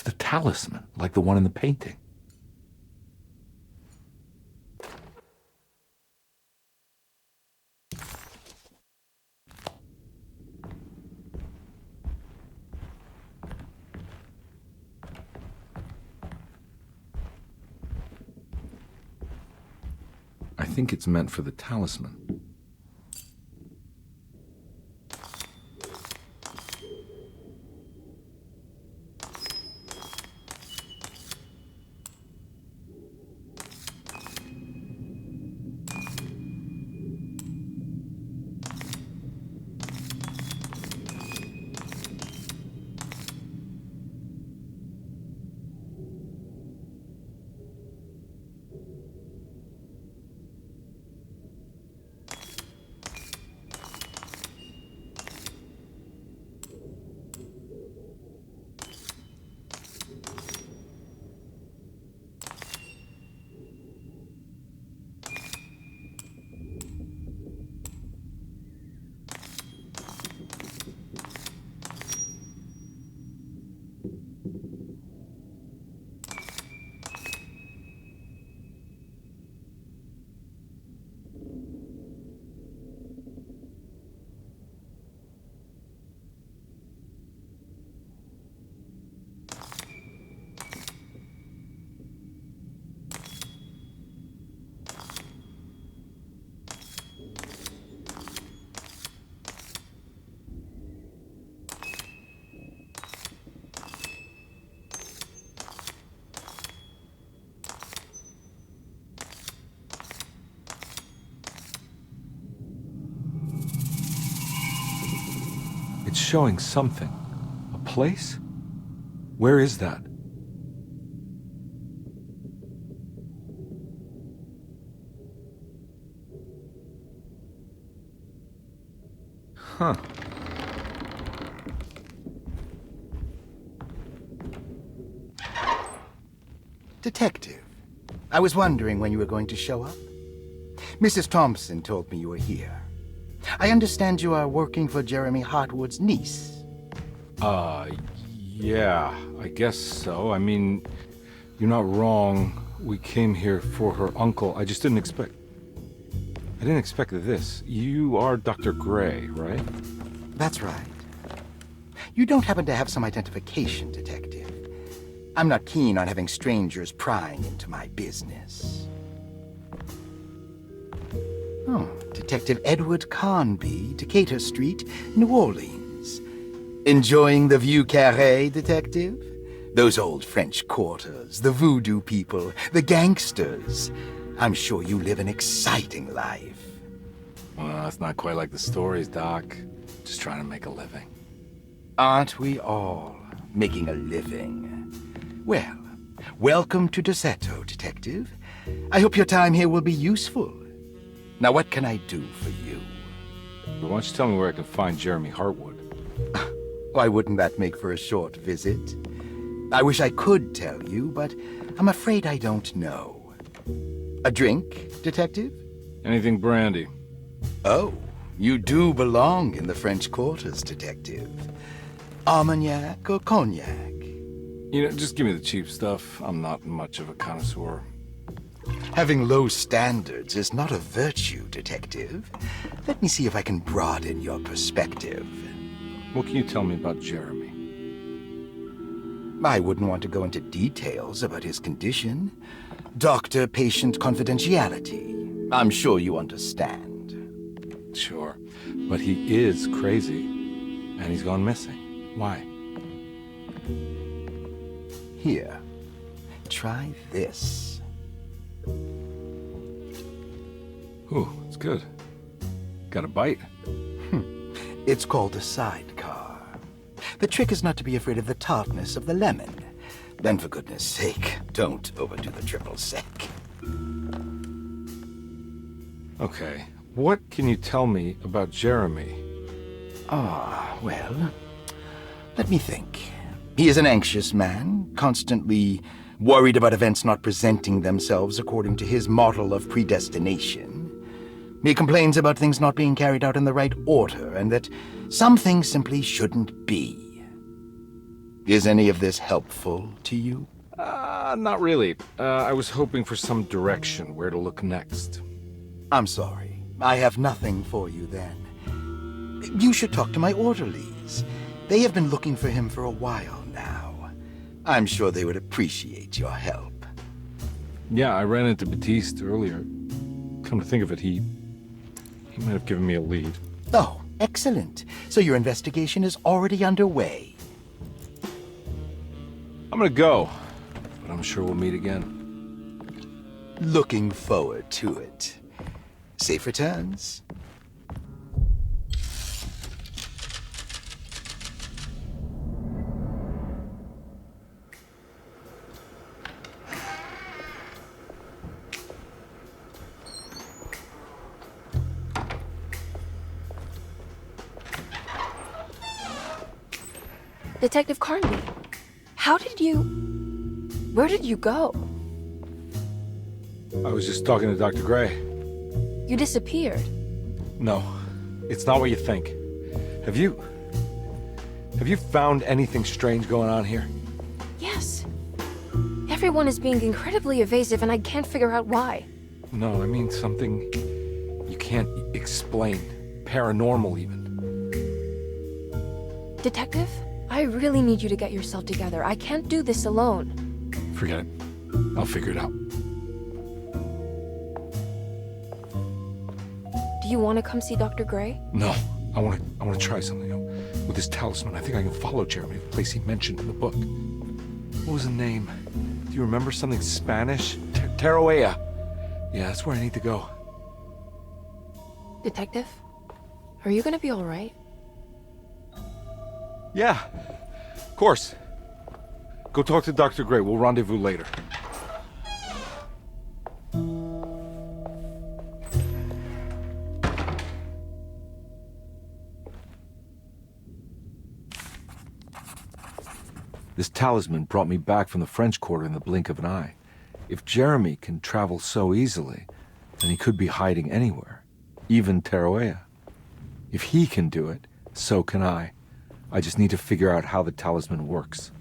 It's the talisman, like the one in the painting. I think it's meant for the talisman. It's showing something. A place? Where is that? Huh. Detective, I was wondering when you were going to show up. Mrs. Thompson told me you were here. I understand you are working for Jeremy Hartwood's niece. Yeah, I guess so. I mean, you're not wrong. We came here for her uncle. I just didn't expect... I didn't expect this. You are Dr. Gray, right? That's right. You don't happen to have some identification, Detective. I'm not keen on having strangers prying into my business. Oh, Detective Edward Carnby, Decatur Street, New Orleans. Enjoying the Vieux Carré, Detective? Those old French quarters, the voodoo people, the gangsters. I'm sure you live an exciting life. Well, it's not quite like the stories, Doc. Just trying to make a living. Aren't we all making a living? Well, welcome to Deseto, Detective. I hope your time here will be useful. Now, what can I do for you? Why don't you tell me where I can find Jeremy Hartwood? Why wouldn't that make for a short visit? I wish I could tell you, but I'm afraid I don't know. A drink, Detective? Anything brandy. Oh, you do belong in the French quarters, Detective. Armagnac or cognac? You know, just give me the cheap stuff. I'm not much of a connoisseur. Having low standards is not a virtue, Detective. Let me see if I can broaden your perspective. What can you tell me about Jeremy? I wouldn't want to go into details about his condition. Doctor-patient confidentiality. I'm sure you understand. Sure, but he is crazy, and he's gone missing. Why? Here, try this. Ooh, it's good. Got a bite? It's called a sidecar. The trick is not to be afraid of the tartness of the lemon. Then, for goodness sake, don't overdo the triple sec. Okay, what can you tell me about Jeremy? Well, let me think. He is an anxious man, constantly worried about events not presenting themselves according to his model of predestination. He complains about things not being carried out in the right order, and that some things simply shouldn't be. Is any of this helpful to you? Not really. I was hoping for some direction where to look next. I'm sorry. I have nothing for you then. You should talk to my orderlies. They have been looking for him for a while now. I'm sure they would appreciate your help. Yeah, I ran into Batiste earlier. Come to think of it, he might have given me a lead. Oh, excellent. So your investigation is already underway. I'm gonna go, but I'm sure we'll meet again. Looking forward to it. Safe returns. Detective Carnby, where did you go? I was just talking to Dr. Gray. You disappeared. No, it's not what you think. Have you found anything strange going on here? Yes. Everyone is being incredibly evasive and I can't figure out why. No, I mean something you can't explain. Paranormal, even. Detective, I really need you to get yourself together. I can't do this alone. Forget it. I'll figure it out. Do you want to come see Dr. Gray? No, I want to try something. With this talisman, I think I can follow Jeremy to the place he mentioned in the book. What was the name? Do you remember something Spanish? Tarawea. Yeah, that's where I need to go. Detective, are you gonna be all right? Yeah, of course. Go talk to Dr. Gray. We'll rendezvous later. This talisman brought me back from the French Quarter in the blink of an eye. If Jeremy can travel so easily, then he could be hiding anywhere, even Tarawea. If he can do it, so can I. I just need to figure out how the talisman works.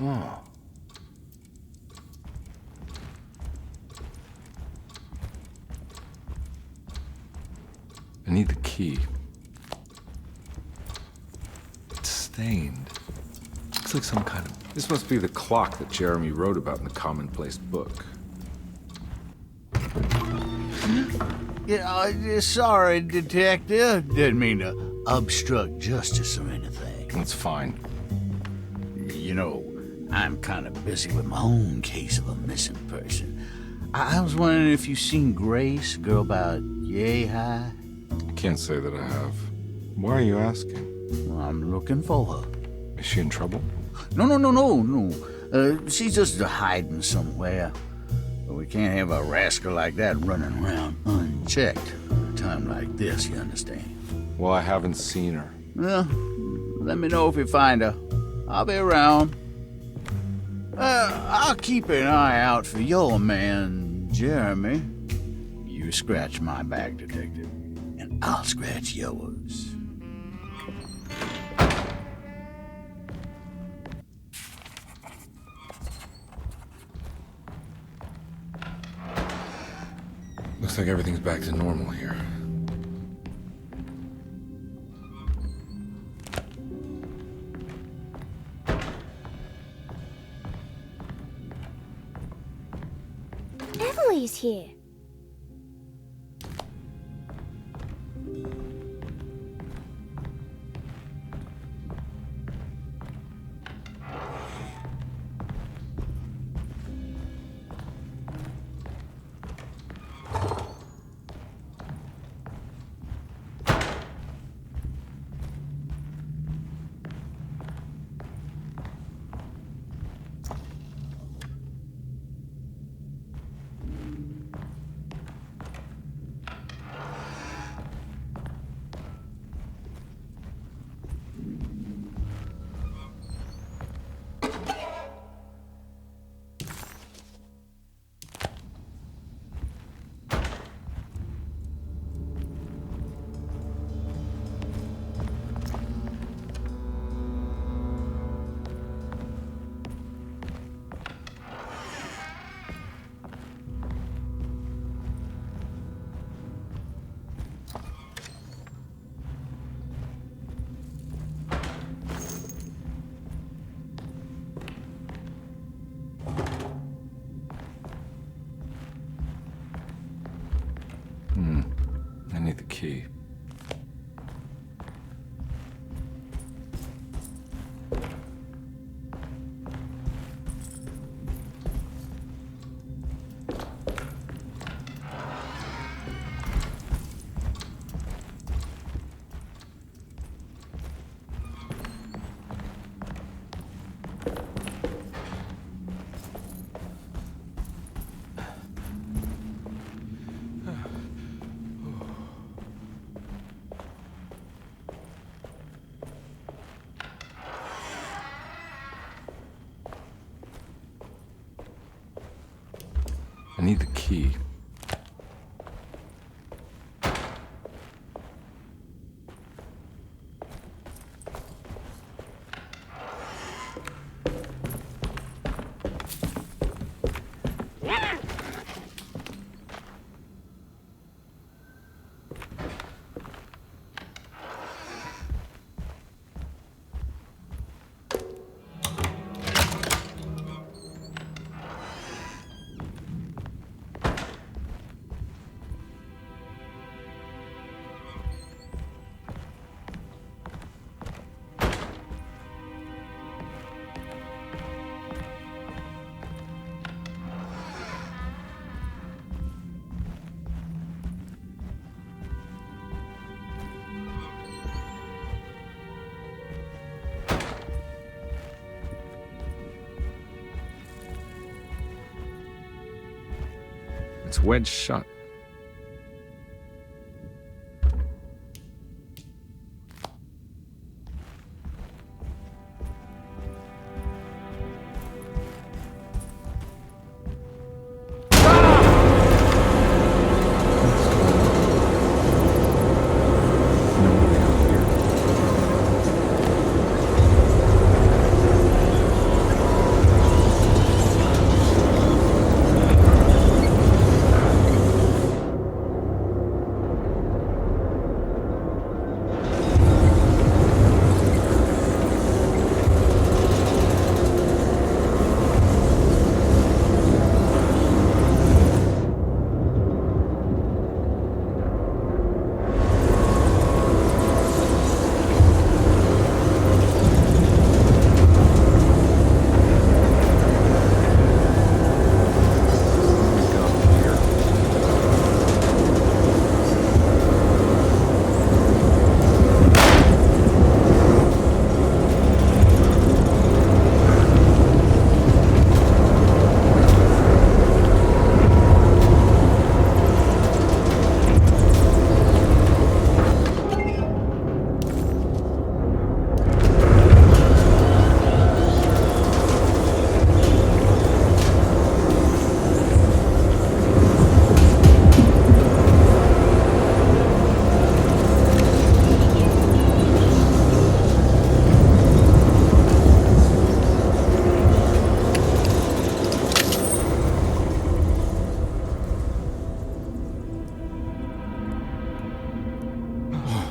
Oh. I need the key. It's stained. Looks like some kind of... This must be the clock that Jeremy wrote about in the Commonplace book. Yeah, sorry, Detective. Didn't mean to obstruct justice or anything. That's fine. You know, I'm kind of busy with my own case of a missing person. I was wondering if you've seen Grace, girl about yay high? Can't say that I have. Why are you asking? Well, I'm looking for her. Is she in trouble? No. She's just hiding somewhere. But we can't have a rascal like that running around unchecked at a time like this, you understand? Well, I haven't seen her. Well, let me know if you find her. I'll be around. I'll keep an eye out for your man, Jeremy. You scratch my back, Detective, and I'll scratch yours. Looks like everything's back to normal here. Emily's here. I need the key. I need the key. It's wedged shut.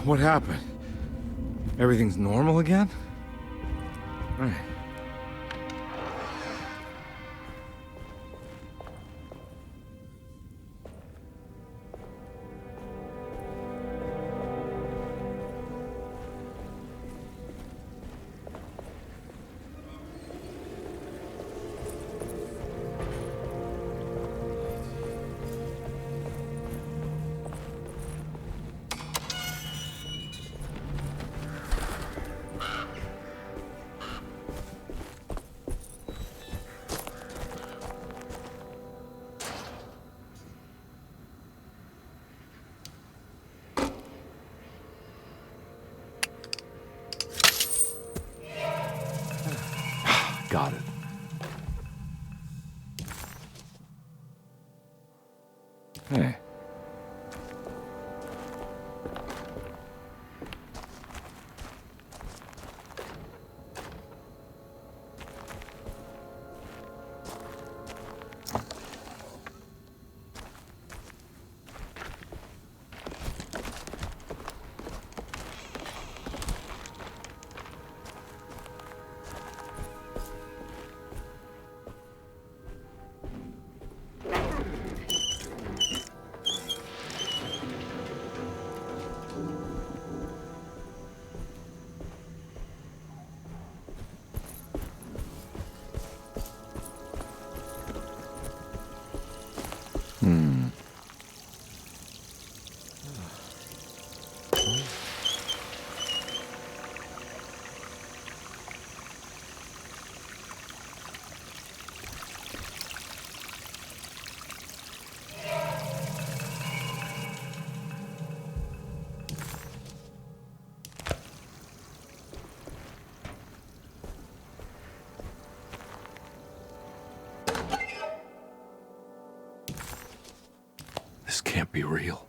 What happened? Everything's normal again? Right. Hey. This can't be real.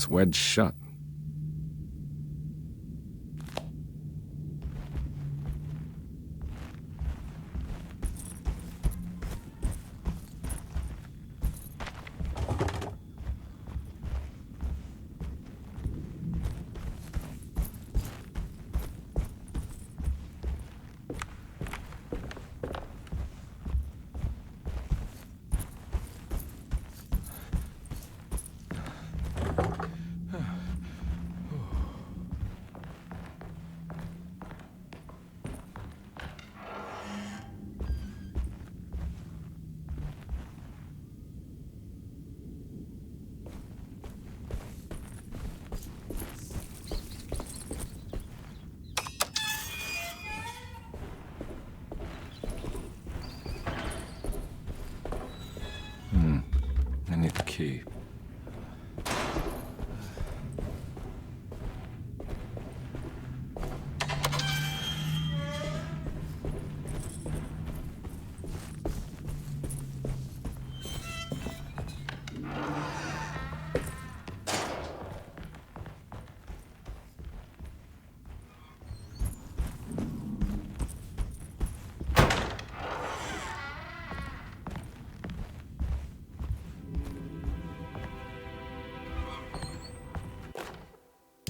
It's wedged shut. I need the key.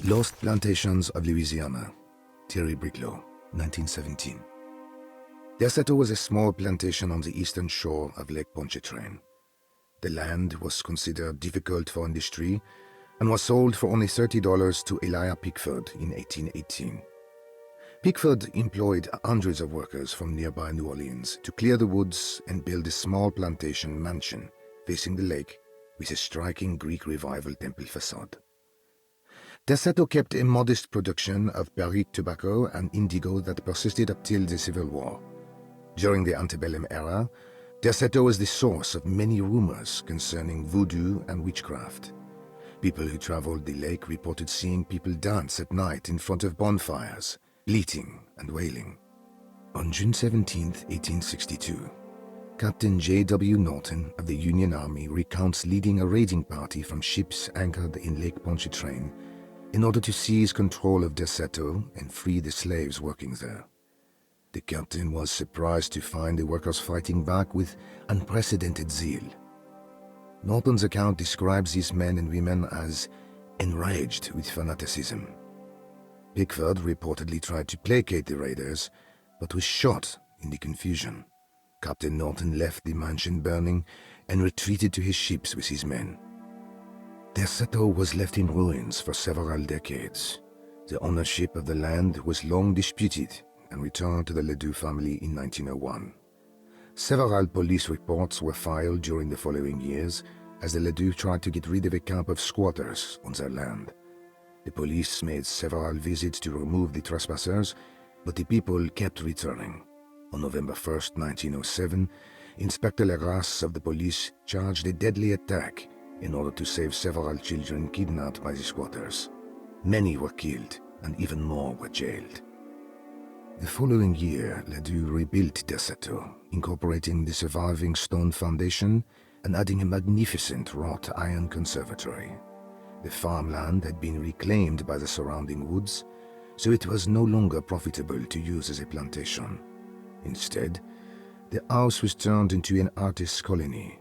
Lost Plantations of Louisiana, Thierry Briclot, 1917. Derceto was a small plantation on the eastern shore of Lake Pontchartrain. The land was considered difficult for industry and was sold for only $30 to Elijah Pickford in 1818. Pickford employed hundreds of workers from nearby New Orleans to clear the woods and build a small plantation mansion facing the lake with a striking Greek Revival temple facade. Derceto kept a modest production of Barrique tobacco and indigo that persisted up till the Civil War. During the antebellum era, Derceto was the source of many rumors concerning voodoo and witchcraft. People who traveled the lake reported seeing people dance at night in front of bonfires, bleating and wailing. On June 17, 1862, Captain J.W. Norton of the Union Army recounts leading a raiding party from ships anchored in Lake Pontchartrain in order to seize control of Derceto and free the slaves working there. The captain was surprised to find the workers fighting back with unprecedented zeal. Norton's account describes these men and women as enraged with fanaticism. Pickford reportedly tried to placate the raiders, but was shot in the confusion. Captain Norton left the mansion burning and retreated to his ships with his men. Derceto was left in ruins for several decades. The ownership of the land was long disputed and returned to the Ledoux family in 1901. Several police reports were filed during the following years as the Ledoux tried to get rid of a camp of squatters on their land. The police made several visits to remove the trespassers, but the people kept returning. On November 1st, 1907, Inspector Legras of the police charged a deadly attack in order to save several children kidnapped by the squatters. Many were killed, and even more were jailed. The following year, Ledoux rebuilt Derceto, incorporating the surviving stone foundation and adding a magnificent wrought iron conservatory. The farmland had been reclaimed by the surrounding woods, so it was no longer profitable to use as a plantation. Instead, the house was turned into an artist's colony.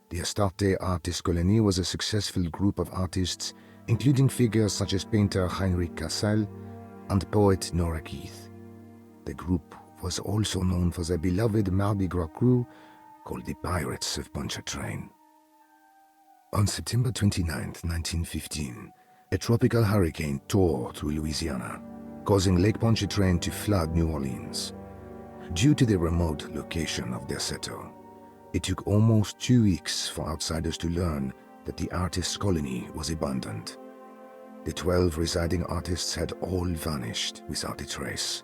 The Astarte Artist Colony was a successful group of artists, including figures such as painter Heinrich Cassel and poet Nora Keith. The group was also known for their beloved Mardi Gras crew called the Pirates of Pontchartrain. On September 29, 1915, a tropical hurricane tore through Louisiana, causing Lake Pontchartrain to flood New Orleans. Due to the remote location of Derceto, it took almost 2 weeks for outsiders to learn that the artist's colony was abandoned. The 12 residing artists had all vanished without a trace.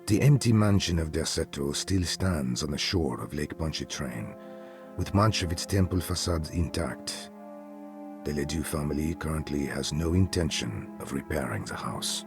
The empty mansion of Derceto still stands on the shore of Lake Pontchartrain, with much of its temple facade intact. The Ledoux family currently has no intention of repairing the house.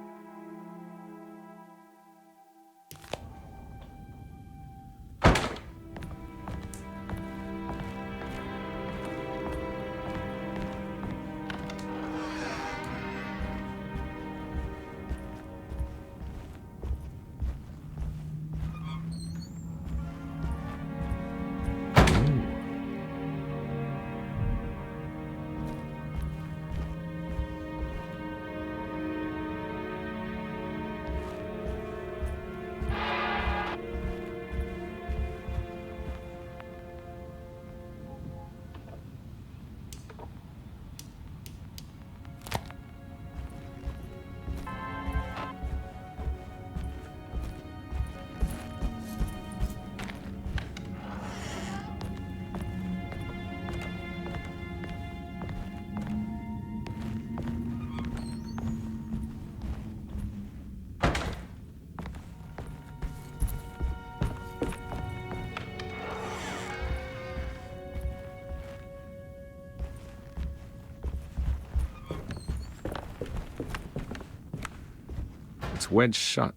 It's wedged shut.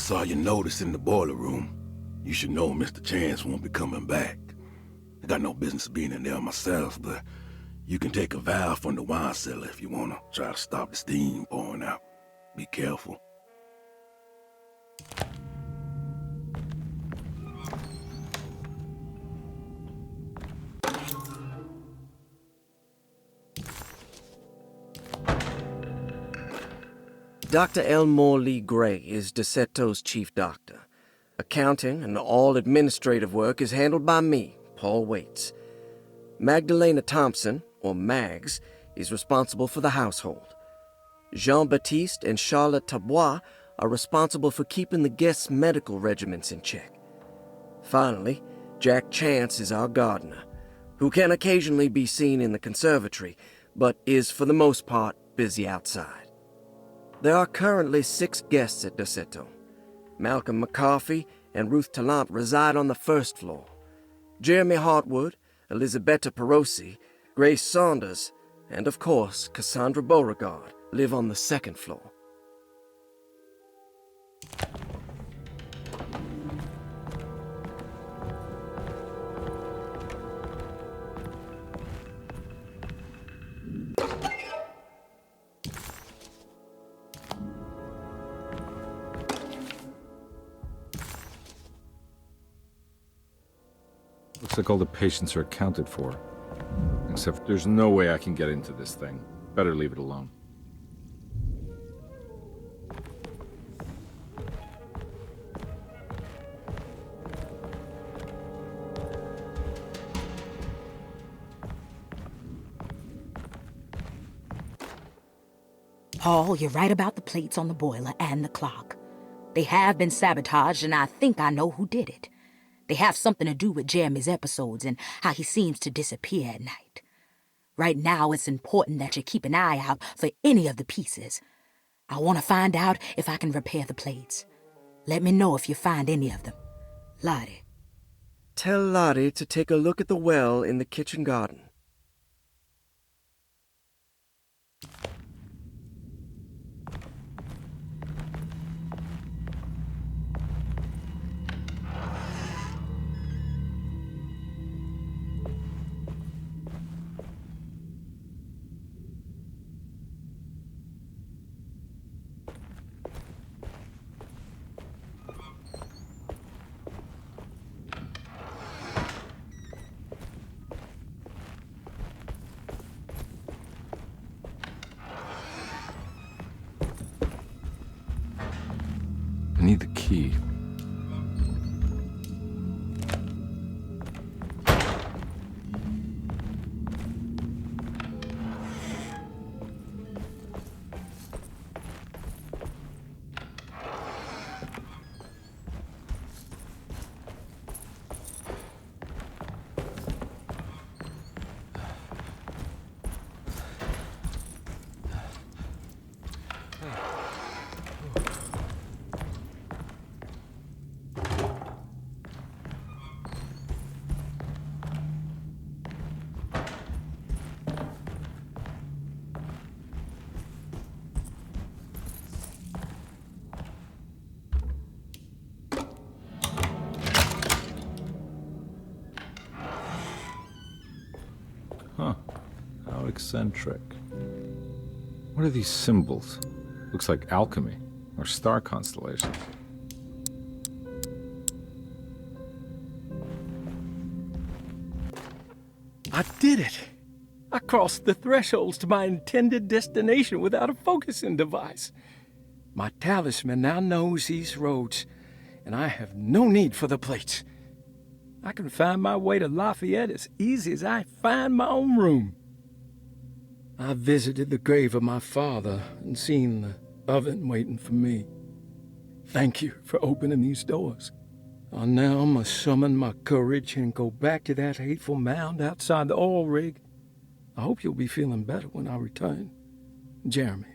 Saw your notice in the boiler room. You should know Mr. Chance won't be coming back. I got no business being in there myself, but You can take a valve from the wine cellar if you want to try to stop the steam pouring out. Be careful. Dr. Elmore Lee Gray is DeSeto's chief doctor. Accounting and all administrative work is handled by me, Paul Waits. Magdalena Thompson, or Mags, is responsible for the household. Jean-Baptiste and Charlotte Tabois are responsible for keeping the guests' medical regimens in check. Finally, Jack Chance is our gardener, who can occasionally be seen in the conservatory, but is for the most part busy outside. There are currently 6 guests at DeSeto. Malcolm McCarthy and Ruth Tallant reside on the first floor. Jeremy Hartwood, Elisabetta Perosi, Grace Saunders, and of course Cassandra Beauregard live on the second floor. Looks like all the patients are accounted for. Except there's no way I can get into this thing. Better leave it alone. Paul, you're right about the plates on the boiler and the clock. They have been sabotaged, and I think I know who did it. They have something to do with Jeremy's episodes and how he seems to disappear at night. Right now, it's important that you keep an eye out for any of the pieces. I want to find out if I can repair the plates. Let me know if you find any of them. Lottie. Tell Lottie to take a look at the well in the kitchen garden. I need the key. Huh. How eccentric. What are these symbols? Looks like alchemy, or star constellations. I did it! I crossed the thresholds to my intended destination without a focusing device. My talisman now knows these roads, and I have no need for the plates. I can find my way to Lafayette as easy as I find my own room. I visited the grave of my father and seen the oven waiting for me. Thank you for opening these doors. I now must summon my courage and go back to that hateful mound outside the oil rig. I hope you'll be feeling better when I return. Jeremy.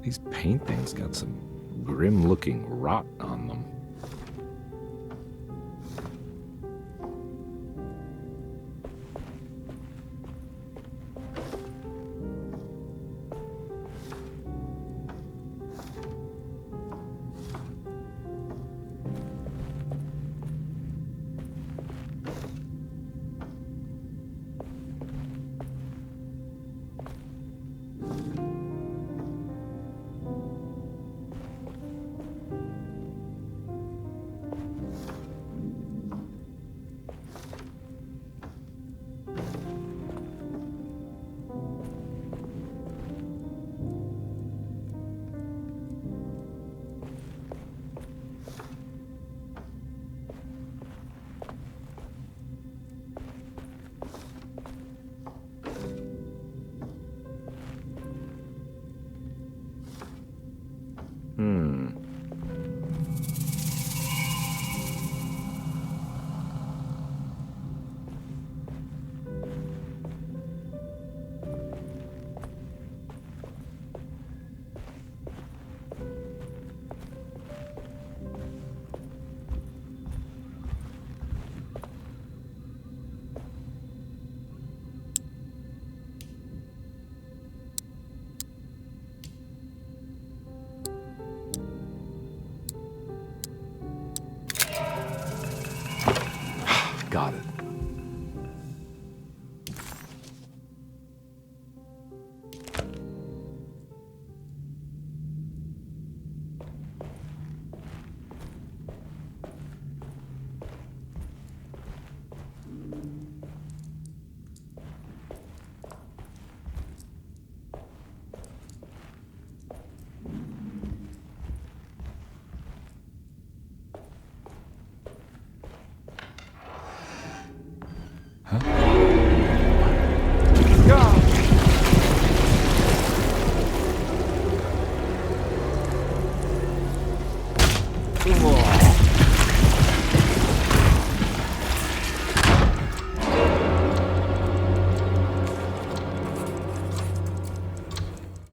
These paintings got some grim-looking rot on them. Come on.